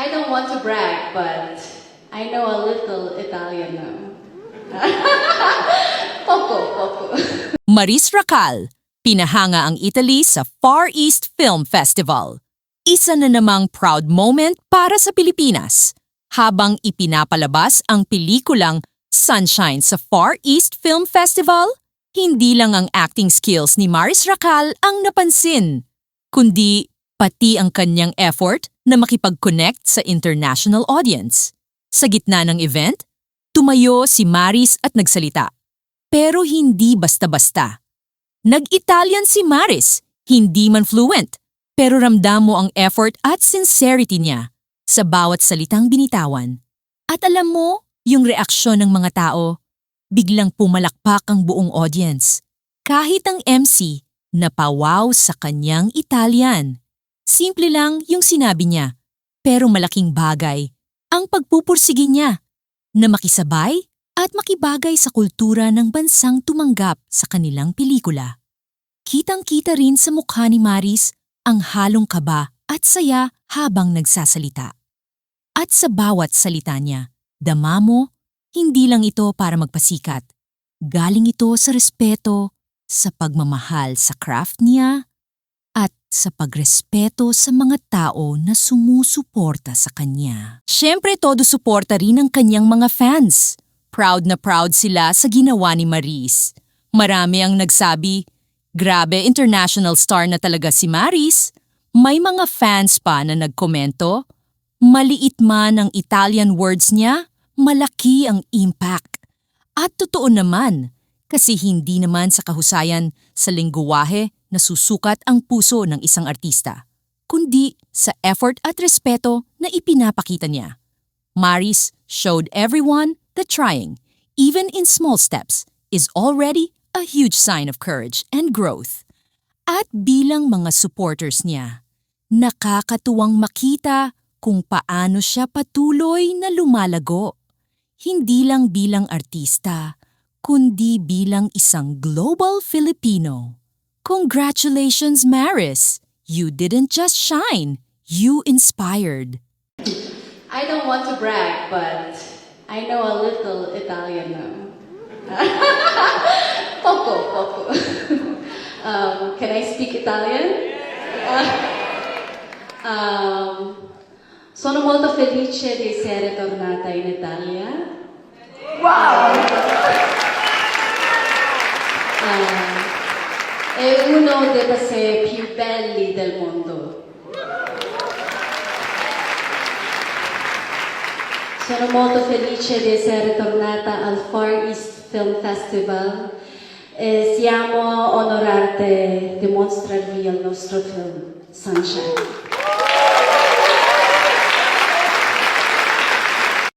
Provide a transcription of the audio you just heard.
I don't want to brag, but I know a little Italian now. Poco. Maris Racal, pinahanga ang Italy sa Far East Film Festival. Isa na namang proud moment para sa Pilipinas habang ipinapalabas ang pelikulang Sunshine sa Far East Film Festival. Hindi lang ang acting skills ni Maris Racal ang napansin, kundi pati ang kanyang effort na makipag-connect sa international audience. Sa gitna ng event, tumayo si Maris at nagsalita. Pero hindi basta-basta. Nag-Italian si Maris, hindi man fluent, pero ramdam mo ang effort at sincerity niya sa bawat salitang binitawan. At alam mo, yung reaksyon ng mga tao, biglang pumalakpak ang buong audience. Kahit ang MC, napawaw sa kanyang Italian. Simple lang yung sinabi niya, pero malaking bagay ang pagpupursige niya na makisabay at makibagay sa kultura ng bansang tumanggap sa kanilang pelikula. Kitang-kita rin sa mukha ni Maris ang halong kaba at saya habang nagsasalita. At sa bawat salita niya, dama mo, hindi lang ito para magpasikat. Galing ito sa respeto, sa pagmamahal sa craft niya, at sa pagrespeto sa mga tao na sumusuporta sa kanya. Siyempre todo suporta rin ang kanyang mga fans. Proud na proud sila sa ginawa ni Maris. Marami ang nagsabi, grabe international star na talaga si Maris. May mga fans pa na nagkomento, maliit man ang Italian words niya, malaki ang impact. At totoo naman, kasi hindi naman sa kahusayan sa lengguwahe na susukat ang puso ng isang artista, kundi sa effort at respeto na ipinapakita niya. Maris showed everyone that trying, even in small steps, is already a huge sign of courage and growth. At bilang mga supporters niya, nakakatuwang makita kung paano siya patuloy na lumalago. Hindi lang bilang artista, kundi bilang isang global Filipino. Congratulations, Maris! You didn't just shine, you inspired. I don't want to brag, but I know a little Italian now. Poco. Can I speak Italian? Sono molto felice di essere tornata in Italia. Wow! È uno dei paesi più belli del mondo. Sono molto felice di essere tornata al Far East Film Festival e siamo onorate di mostrarvi il nostro film Sunshine.